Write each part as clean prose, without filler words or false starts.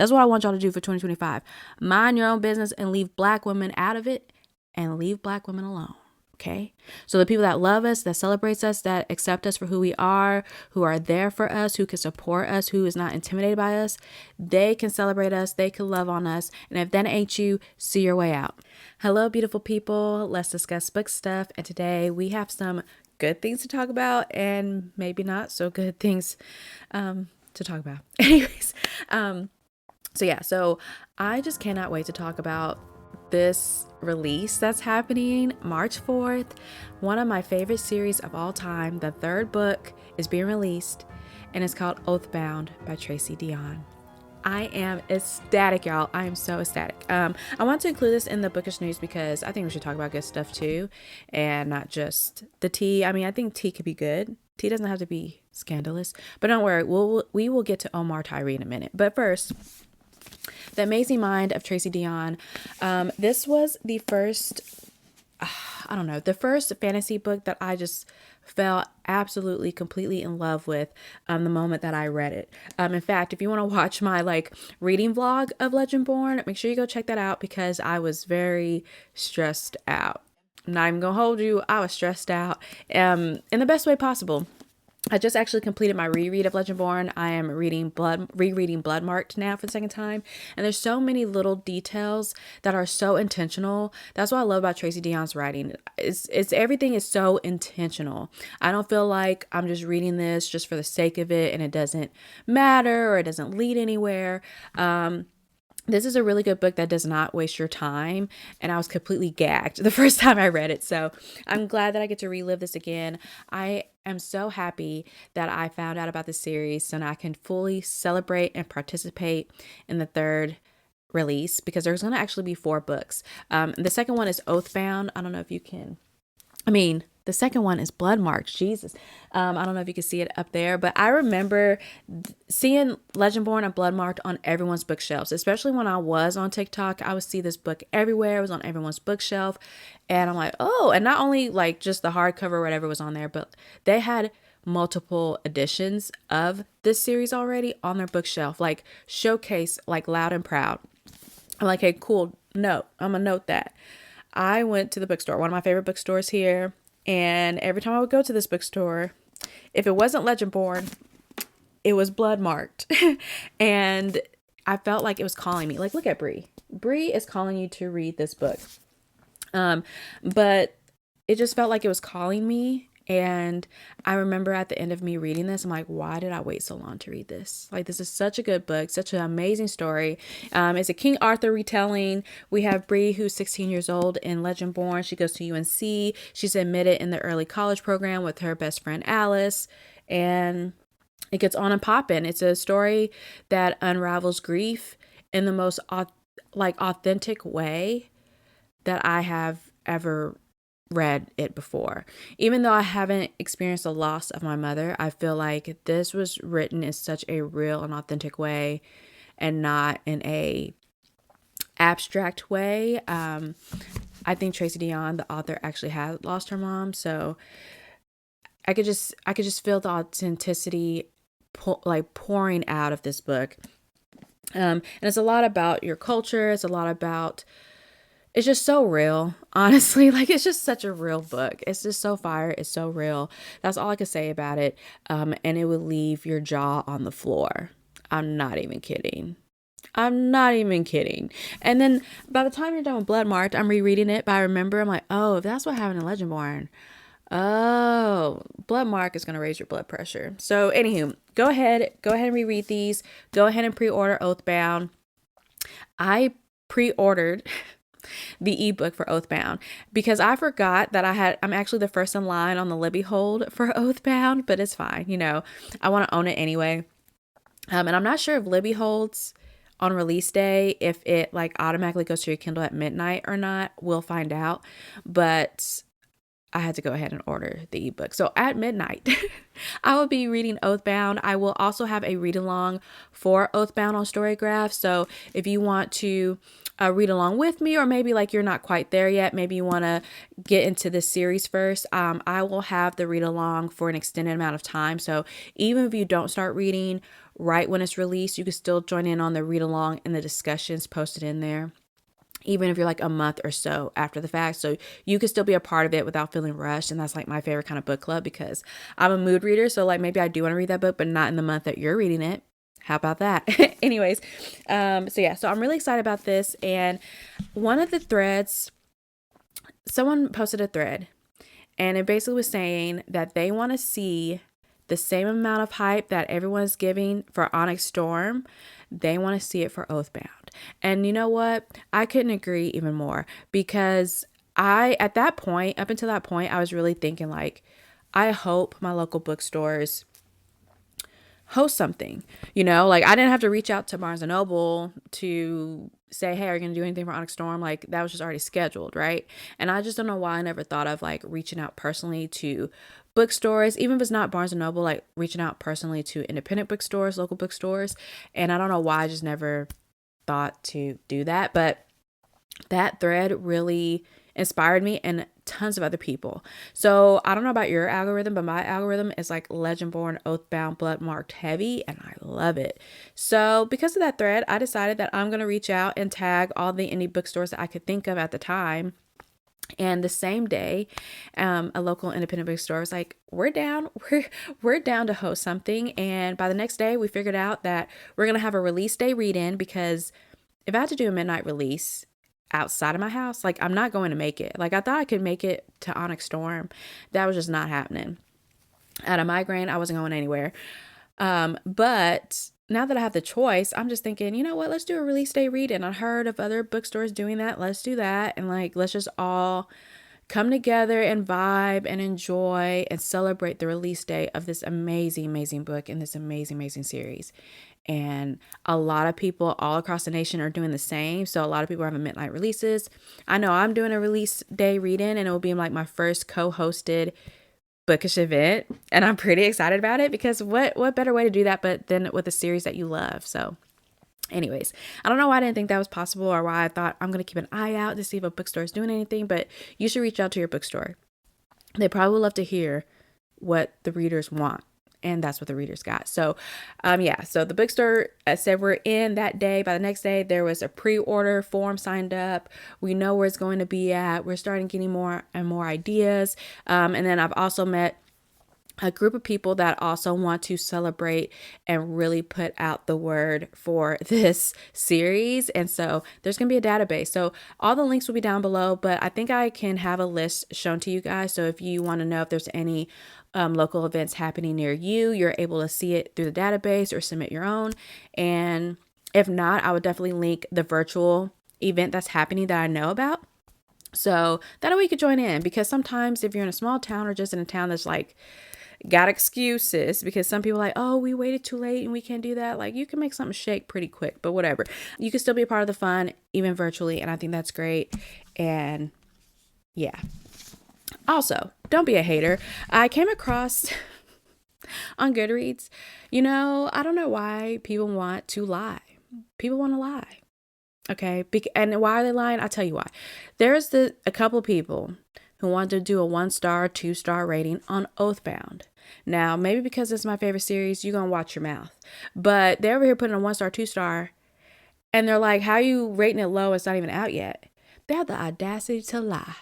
That's what I want y'all to do for 2025. Mind your own business and leave Black women out of it and leave Black women alone. Okay. So the people that love us, that celebrates us, that accept us for who we are, who are there for us, who can support us, who is not intimidated by us, they can celebrate us. They can love on us. And if that ain't you, see your way out. Hello, beautiful people. Let's discuss book stuff. And today we have some good things to talk about and maybe not so good things to talk about. Anyways, so I just cannot wait to talk about this release that's happening March 4th. One of my favorite series of all time. The third book is being released and it's called Oathbound by Tracy Deonn. I am ecstatic, y'all. I am so ecstatic. I want to include this in the bookish news because I think we should talk about good stuff too, and not just the tea. I mean, I think tea could be good. Tea doesn't have to be scandalous, but don't worry. We will get to Omar Tyree in a minute. But first, The Amazing Mind of Tracy Deonn. This was the first, the first fantasy book that I just fell absolutely completely in love with the moment that I read it. In fact, if you want to watch my reading vlog of Legendborn, make sure you go check that out because I was very stressed out. I'm not even gonna hold you. I was stressed out in the best way possible. I just actually completed my reread of Legendborn. I am rereading Bloodmarked now for the second time. And there's so many little details that are so intentional. That's what I love about Tracy Deonn's writing. It's everything is so intentional. I don't feel like I'm just reading this just for the sake of it and it doesn't matter or it doesn't lead anywhere. This is a really good book that does not waste your time. And I was completely gagged the first time I read it. So I'm glad that I get to relive this again. I am so happy that I found out about this series so now I can fully celebrate and participate in the third release because there's going to actually be 4 books. The second one is Oathbound. I don't know if you can. The second one is Bloodmarked. Jesus. I don't know if you can see it up there, but I remember seeing Legendborn and Bloodmarked on everyone's bookshelves, especially when I was on TikTok. I would see this book everywhere. It was on everyone's bookshelf. And I'm like, oh, and not only just the hardcover or whatever was on there, but they had multiple editions of this series already on their bookshelf, showcase, loud and proud. I'm like, hey, cool. Note. I'm going to note that. I went to the bookstore, one of my favorite bookstores here. And every time I would go to this bookstore, if it wasn't Legendborn, it was Bloodmarked. And I felt like it was calling me. Look at Bree. Bree is calling you to read this book. But it just felt like it was calling me. And I remember at the end of me reading this, I'm like, why did I wait so long to read this? This is such a good book, such an amazing story. It's a King Arthur retelling. We have Bree, who's 16 years old in Legendborn. She goes to UNC. She's admitted in the early college program with her best friend, Alice. And it gets on and popping. It's a story that unravels grief in the most authentic way that I have ever read it before. Even though I haven't experienced the loss of my mother, I feel like this was written in such a real and authentic way and not in a abstract way. I think Tracy Deonn, the author, actually had lost her mom, so I could just feel the authenticity pouring out of this book. And it's a lot about your culture. It's a lot about it's just so real, honestly. It's just such a real book. It's just so fire. It's so real. That's all I could say about it. And it would leave your jaw on the floor. I'm not even kidding. And then by the time you're done with Bloodmarked, I'm rereading it, but I remember I'm like, oh, if that's what happened in Legendborn. Oh, Bloodmarked is going to raise your blood pressure. So anywho, go ahead and reread these. Go ahead and pre-order Oathbound. I pre-ordered the ebook for Oathbound because I forgot that I'm actually the first in line on the Libby hold for Oathbound, but it's fine. I want to own it anyway. And I'm not sure if Libby holds on release day, if it automatically goes to your Kindle at midnight or not. We'll find out. But I had to go ahead and order the ebook. So at midnight, I will be reading Oathbound. I will also have a read along for Oathbound on Storygraph. So if you want to read along with me, or maybe you're not quite there yet, maybe you want to get into this series first, I will have the read along for an extended amount of time. So even if you don't start reading right when it's released. You can still join in on the read along and the discussions posted in there, even if you're like a month or so after the fact. So you can still be a part of it without feeling rushed. And that's like my favorite kind of book club, because I'm a mood reader. So like maybe I do want to read that book, but not in the month that you're reading it. How about that? Anyways, so I'm really excited about this. And one of the threads, someone posted a thread, and it basically was saying that they want to see the same amount of hype that everyone's giving for Onyx Storm. They want to see it for Oathbound. And you know what? I couldn't agree even more, because at that point, up until that point, I was really thinking like, I hope my local bookstores host something, like I didn't have to reach out to Barnes and Noble to say, hey, are you going to do anything for Onyx Storm? Like that was just already scheduled. Right. And I just don't know why I never thought of like reaching out personally to bookstores, even if it's not Barnes and Noble, like reaching out personally to independent bookstores, local bookstores. And I don't know why I just never thought to do that. But that thread really inspired me and tons of other people. So I don't know about your algorithm, but my algorithm is like Legendborn, Oathbound, Bloodmarked heavy, and I love it. So because of that thread, I decided that I'm going to reach out and tag all the indie bookstores that I could think of at the time. And the same day, a local independent bookstore was like, we're down to host something. And by the next day, we figured out that we're going to have a release day read-in, because if I had to do a midnight release outside of my house, like I'm not going to make it. Like I thought I could make it to Onyx Storm. That was just not happening. Out of migraine, I wasn't going anywhere. But now that I have the choice, I'm just thinking, you know what, let's do a release day read-in. I heard of other bookstores doing that. Let's do that. And like, let's just all come together and vibe and enjoy and celebrate the release day of this amazing, amazing book and this amazing, amazing series. And a lot of people all across the nation are doing the same. So a lot of people are having midnight releases. I know I'm doing a release day read-in, and it will be like my first co-hosted bookish event. And I'm pretty excited about it, because what better way to do that but than with a series that you love. So anyways, I don't know why I didn't think that was possible, or why I thought I'm going to keep an eye out to see if a bookstore is doing anything, but you should reach out to your bookstore. They probably would love to hear what the readers want. And that's what the readers got. So, so the bookstore said we're in that day. By the next day, there was a pre-order form signed up. We know where it's going to be at. We're starting getting more and more ideas. And then I've also met a group of people that also want to celebrate and really put out the word for this series. And so there's going to be a database. So all the links will be down below, but I think I can have a list shown to you guys. So if you want to know if there's any local events happening near you, you're able to see it through the database or submit your own. And if not, I would definitely link the virtual event that's happening that I know about. So that way you could join in, because sometimes if you're in a small town or just in a town that's like got excuses, because some people are like, oh, we waited too late and we can't do that. Like you can make something shake pretty quick, but whatever. You can still be a part of the fun, even virtually. And I think that's great. And yeah. Also, don't be a hater. I came across on Goodreads, I don't know why people want to lie. People want to lie. Okay. And why are they lying? I'll tell you why. There's a couple of people who want to do a 1-star, 2-star rating on Oathbound. Now, maybe because it's my favorite series, you're going to watch your mouth. But they're over here putting a 1-star, 2-star, and they're like, how are you rating it low? It's not even out yet. They have the audacity to lie.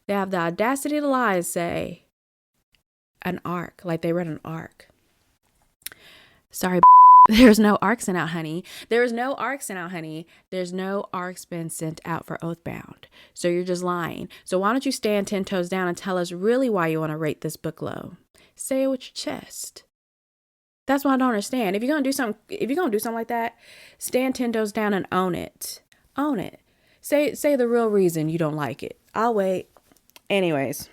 They have the audacity to lie and say an arc, like they read an arc. Sorry, there's no arc sent out, honey. There's no arc sent out, honey. There's no arcs been sent out for Oathbound. So you're just lying. So why don't you stand 10 toes down and tell us really why you want to rate this book low? Say it with your chest. That's what I don't understand. If you're gonna do something like that, stand 10 toes down and own it. Own it. Say the real reason you don't like it. I'll wait. Anyways,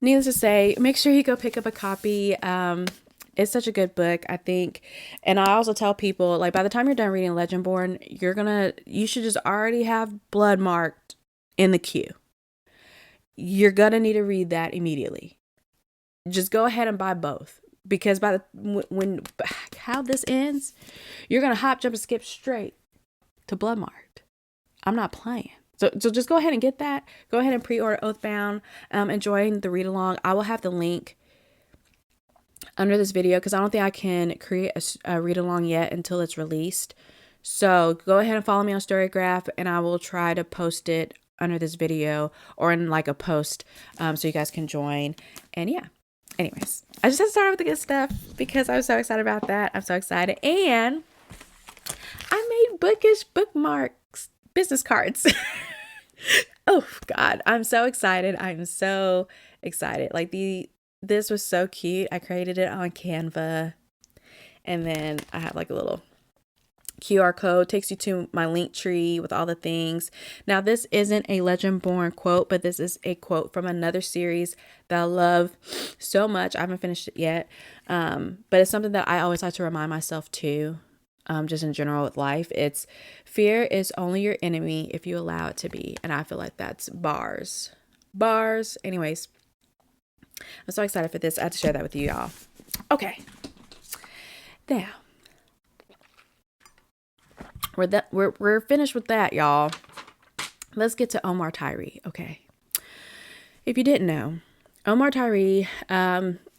needless to say, make sure you go pick up a copy. It's such a good book, I think. And I also tell people, like, by the time you're done reading Legendborn, you should just already have Bloodmarked in the queue. You're gonna need to read that immediately. Just go ahead and buy both, because when how this ends, you're gonna hop, jump, and skip straight to Bloodmarked. I'm not playing. So just go ahead and get that. Go ahead and pre-order Oathbound. Enjoying the read along. I will have the link under this video because I don't think I can create a read along yet until it's released. So go ahead and follow me on Storygraph, and I will try to post it under this video or in like a post, so you guys can join. And yeah, anyways, I just had to start with the good stuff because I'm so excited about that. I'm so excited. And I made bookish bookmarks, business cards. Oh God, I'm so excited. I'm so excited. Like this was so cute. I created it on Canva, and then I have like a little QR code, takes you to my link tree with all the things. Now, this isn't a Legendborn quote, but this is a quote from another series that I love so much. I haven't finished it yet, but it's something that I always like to remind myself too, just in general with life. It's fear is only your enemy if you allow it to be. And I feel like that's bars. Anyways, I'm so excited for this. I had to share that with you, y'all. Okay. Now, we're finished with that, y'all. Let's get to Omar Tyree. Okay. If you didn't know, Omar Tyree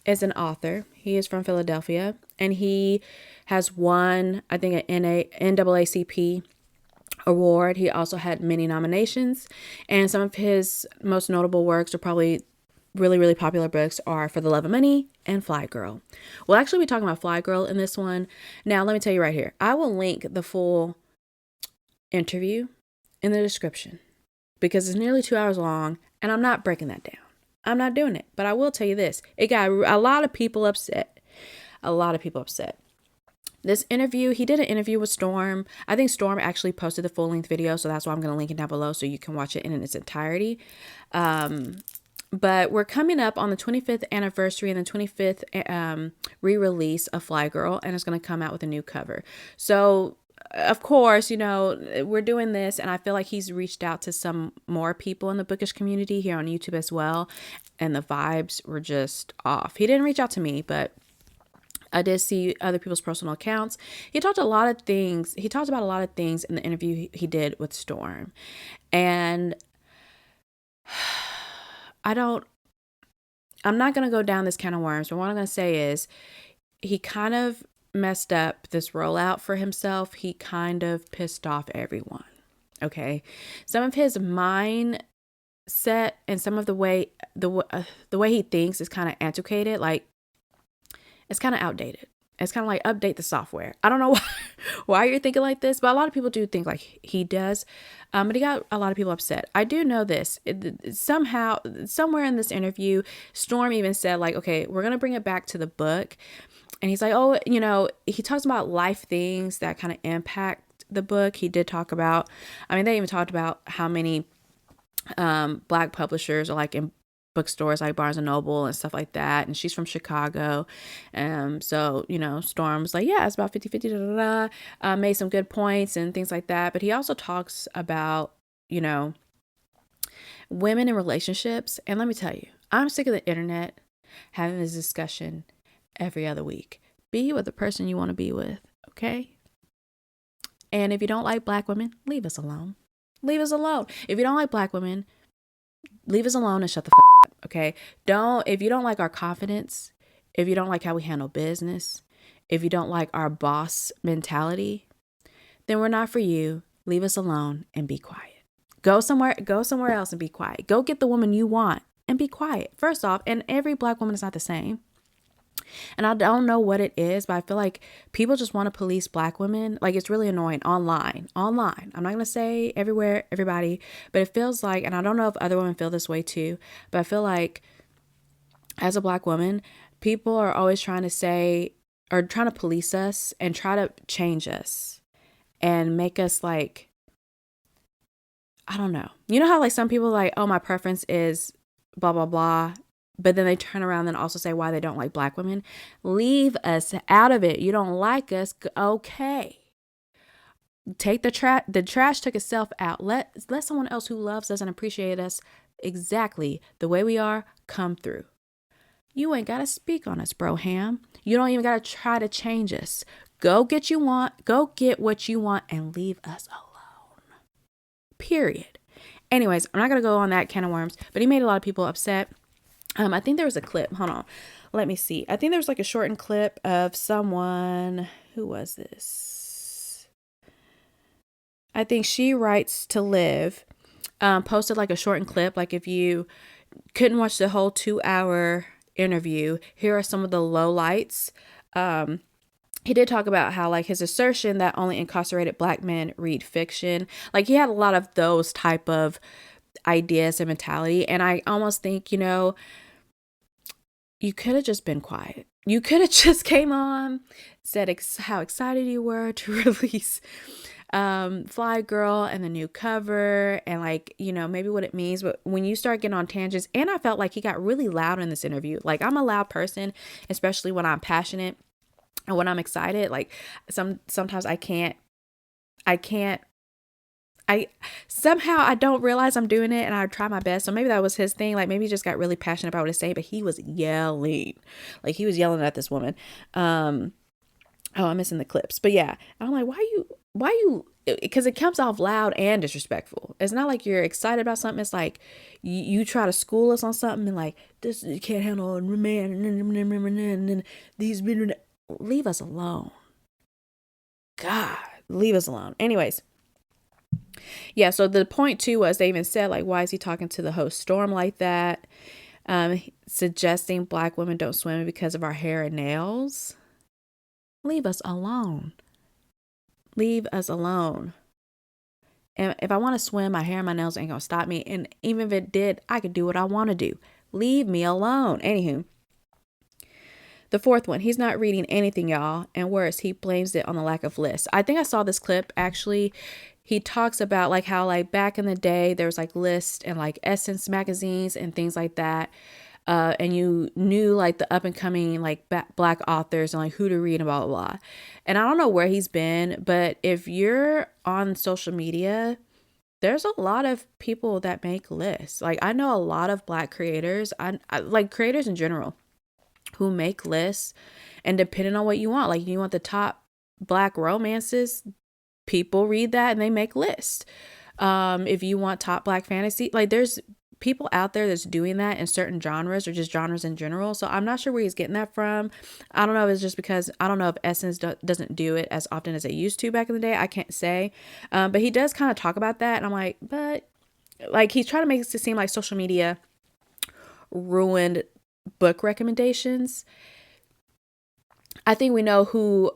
is an author. He is from Philadelphia, and he has won, I think, an NAACP award. He also had many nominations, and some of his most notable works are probably really, really popular books are For the Love of Money and Fly Girl. We'll actually be talking about Fly Girl in this one. Now, let me tell you right here. I will link the full interview in the description because it's nearly 2 hours long, and I'm not breaking that down. I'm not doing it. But I will tell you this. It got a lot of people upset. This interview, he did an interview with Storm. I think Storm actually posted the full-length video, so that's why I'm going to link it down below so you can watch it in its entirety. But we're coming up on the 25th anniversary and the 25th re-release of Fly Girl, and it's going to come out with a new cover. So, of course, we're doing this, and I feel like he's reached out to some more people in the bookish community here on YouTube as well, and the vibes were just off. He didn't reach out to me, but I did see other people's personal accounts. He talked about a lot of things in the interview he did with Storm. And I'm not going to go down this can of worms, but what I'm going to say is he kind of messed up this rollout for himself. He kind of pissed off everyone. Okay. Some of his mindset and some of the way he thinks is kind of antiquated. Like, it's kind of outdated. It's kind of like update the software. I don't know why you're thinking like this, but a lot of people do think like he does. But he got a lot of people upset. I do know this. Somehow, somewhere in this interview, Storm even said like, okay, we're going to bring it back to the book. And he's like, oh, he talks about life things that kind of impact the book. He did talk about, they even talked about how many Black publishers are like in bookstores like Barnes and Noble and stuff like that. And she's from Chicago. So, Storm's like, yeah, it's about 50-50, made some good points and things like that. But he also talks about, women in relationships. And let me tell you, I'm sick of the internet having this discussion every other week. Be with the person you want to be with, okay? And if you don't like Black women, leave us alone. Leave us alone. If you don't like Black women, leave us alone and shut the up, okay? If you don't like our confidence, if you don't like how we handle business, if you don't like our boss mentality, then we're not for you. Leave us alone and be quiet. Go somewhere else and be quiet. Go get the woman you want and be quiet. First off, and every Black woman is not the same. And I don't know what it is, but I feel like people just want to police Black women. Like, it's really annoying online. I'm not going to say everywhere, everybody, but it feels like, and I don't know if other women feel this way too, but I feel like as a Black woman, people are always trying to say, or trying to police us and try to change us and make us like, I don't know. You know how like some people like, oh, my preference is blah, blah, blah. But then they turn around and also say why they don't like Black women. Leave us out of it. You don't like us. Okay. Take the trash took itself out. Let someone else who loves us and appreciates us exactly the way we are come through. You ain't got to speak on us, bro ham. You don't even got to try to change us. Go get what you want and leave us alone. Period. Anyways, I'm not going to go on that can of worms, but he made a lot of people upset. I think there was a clip. Hold on. let me see. I think there was like a shortened clip of someone. Who was this? I think She Writes to Live posted like a shortened clip. Like if you couldn't watch the whole 2-hour interview, here are some of the lowlights. He did talk about how like his assertion that only incarcerated Black men read fiction. Like he had a lot of those type of ideas and mentality. And I almost think, you could have just been quiet. You could have just came on, said how excited you were to release Fly Girl and the new cover and like, maybe what it means. But when you start getting on tangents, and I felt like he got really loud in this interview. Like I'm a loud person, especially when I'm passionate and when I'm excited. Like sometimes somehow I don't realize I'm doing it and I try my best. So maybe that was his thing. Like maybe he just got really passionate about what he's saying, but he was yelling. Like he was yelling at this woman. Oh, I'm missing the clips. But yeah, I'm like, why you, because it comes off loud and disrespectful. It's not like you're excited about something. It's like you try to school us on something and like, this you can't handle a man and these, leave us alone. God, leave us alone. Anyways. Yeah, so the point too was they even said like, why is he talking to the host Storm like that? Suggesting Black women don't swim because of our hair and nails. Leave us alone. Leave us alone. And if I want to swim, my hair and my nails ain't gonna stop me. And even if it did, I could do what I want to do. Leave me alone. Anywho. The fourth one, he's not reading anything, y'all. And worse, he blames it on the lack of lists. I think I saw this clip actually. He talks about like how like back in the day, there was like lists and like Essence magazines and things like that. And you knew like the up and coming like Black authors and like who to read and blah, blah, blah. And I don't know where he's been, but if you're on social media, there's a lot of people that make lists. Like I know a lot of Black creators, I like creators in general, who make lists, and depending on what you want, like you want the top Black romances, people read that and they make lists. If you want top Black fantasy, like there's people out there that's doing that in certain genres or just genres in general. So I'm not sure where he's getting that from. I don't know if it's just because I don't know if Essence doesn't do it as often as it used to back in the day. I can't say. But he does kind of talk about that. And I'm like, but like he's trying to make it seem like social media ruined book recommendations. I think we know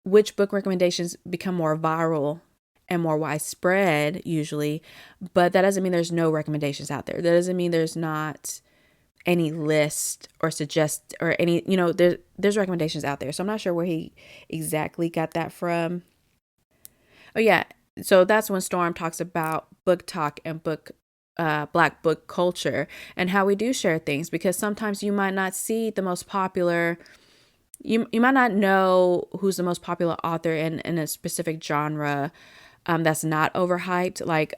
which book recommendations become more viral and more widespread usually, but that doesn't mean there's no recommendations out there. That doesn't mean there's not any list or suggest or any, there's recommendations out there. So I'm not sure where he exactly got that from. Oh yeah. So that's when Storm talks about booktok and Black book culture and how we do share things, because sometimes you might not see the most popular, you might not know who's the most popular author in a specific genre that's not overhyped, like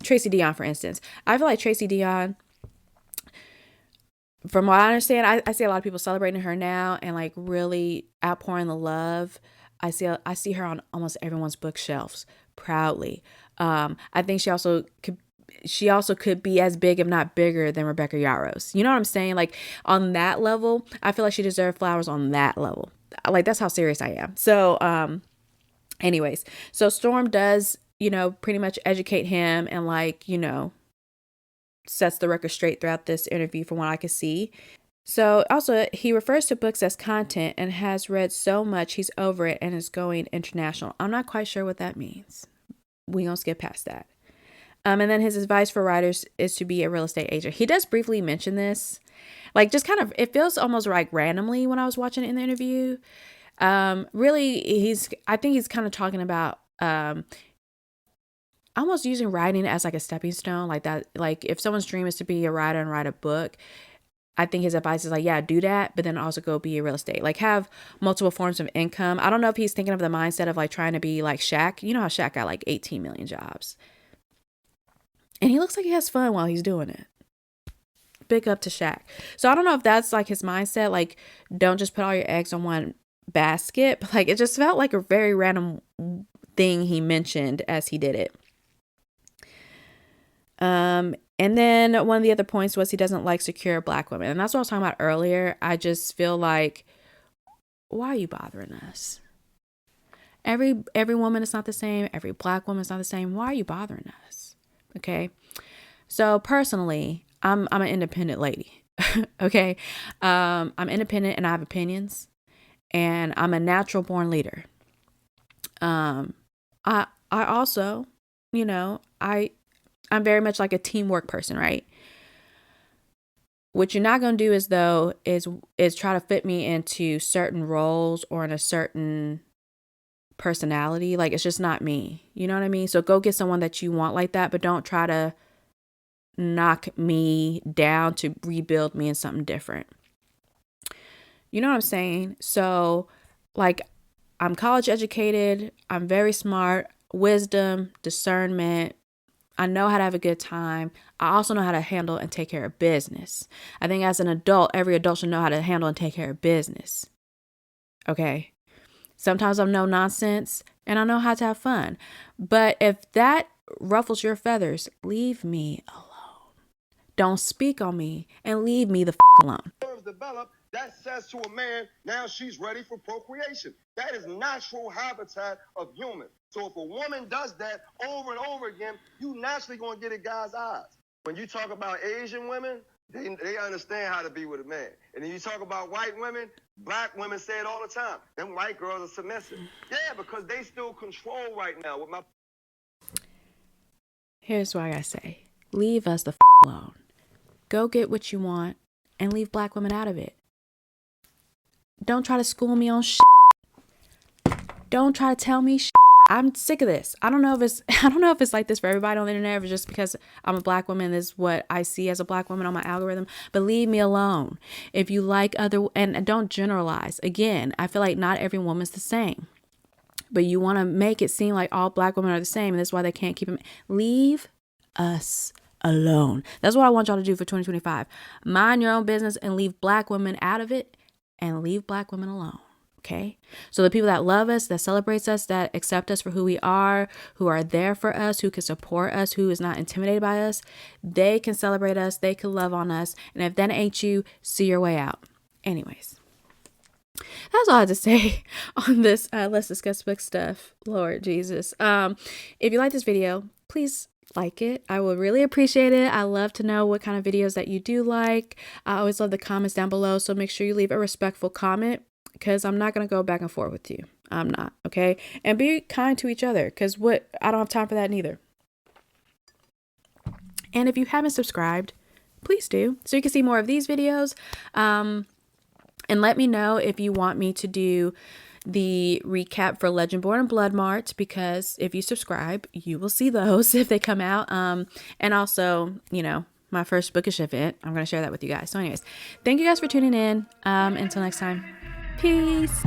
Tracy Deonn, for instance. I feel like Tracy Deonn, from what I understand, I see a lot of people celebrating her now and like really outpouring the love. I see her on almost everyone's bookshelves proudly. I think she also could be as big, if not bigger, than Rebecca Yarros. You know what I'm saying? Like on that level, I feel like she deserved flowers on that level. Like that's how serious I am. So, anyways, so Storm does, pretty much educate him and like, sets the record straight throughout this interview from what I could see. So also he refers to books as content and has read so much he's over it and is going international. I'm not quite sure what that means. We gonna skip past that. And then his advice for writers is to be a real estate agent. He does briefly mention this, like just kind of, it feels almost like randomly when I was watching it in the interview. Really, I think he's kind of talking about almost using writing as like a stepping stone, like that. Like if someone's dream is to be a writer and write a book, I think his advice is like, yeah, do that, but then also go be a real estate, like have multiple forms of income. I don't know if he's thinking of the mindset of like trying to be like Shaq. You know how Shaq got like 18 million jobs. And he looks like he has fun while he's doing it. Big up to Shaq. So I don't know if that's like his mindset. Like, don't just put all your eggs on one basket. But like, it just felt like a very random thing he mentioned as he did it. And then one of the other points was he doesn't like secure Black women. And that's what I was talking about earlier. I just feel like, why are you bothering us? Every woman is not the same. Every Black woman is not the same. Why are you bothering us? Okay. So personally, I'm an independent lady. Okay. I'm independent and I have opinions, and I'm a natural born leader. I also, I'm very much like a teamwork person, right? What you're not going to do is try to fit me into certain roles or in a certain personality. Like, it's just not me. You know what I mean? So go get someone that you want like that, but don't try to knock me down to rebuild me in something different. You know what I'm saying? So, like, I'm college educated. I'm very smart, wisdom, discernment. I know how to have a good time. I also know how to handle and take care of business. I think as an adult, every adult should know how to handle and take care of business. Okay. Sometimes I'm no nonsense and I know how to have fun. But if that ruffles your feathers, leave me alone. Don't speak on me and leave me the alone. Develop, that says to a man, now she's ready for procreation. That is natural habitat of humans. So if a woman does that over and over again, you naturally going to get a guy's eyes. When you talk about Asian women, they understand how to be with a man. And then you talk about white women, Black women say it all the time. Them white girls are submissive. Yeah, because they still control right now with my... Here's what I gotta say. Leave us the alone. Go get what you want and leave Black women out of it. Don't try to school me on shit. Don't try to tell me shit. I'm sick of this. I don't know if it's like this for everybody on the internet, or just because I'm a Black woman, this is what I see as a Black woman on my algorithm. But leave me alone. If you like and don't generalize. Again, I feel like not every woman's the same. But you want to make it seem like all Black women are the same, and that's why they can't keep them. Leave us alone. That's what I want y'all to do for 2025. Mind your own business and leave Black women out of it, and leave Black women alone. Okay. So the people that love us, that celebrates us, that accept us for who we are, who are there for us, who can support us, who is not intimidated by us, they can celebrate us. They can love on us. And if that ain't you, see your way out. Anyways, that's all I have to say on this. Let's discuss book stuff. Lord Jesus. If you like this video, please like it. I would really appreciate it. I love to know what kind of videos that you do like. I always love the comments down below. So make sure you leave a respectful comment, because I'm not going to go back and forth with you. I'm not. Okay. And be kind to each other, because I don't have time for that neither. And if you haven't subscribed, please do, so you can see more of these videos. And let me know if you want me to do the recap for Legendborn and Bloodmarked, because if you subscribe, you will see those if they come out. And also, my first bookish event, I'm going to share that with you guys. So anyways, thank you guys for tuning in. Until next time. Peace.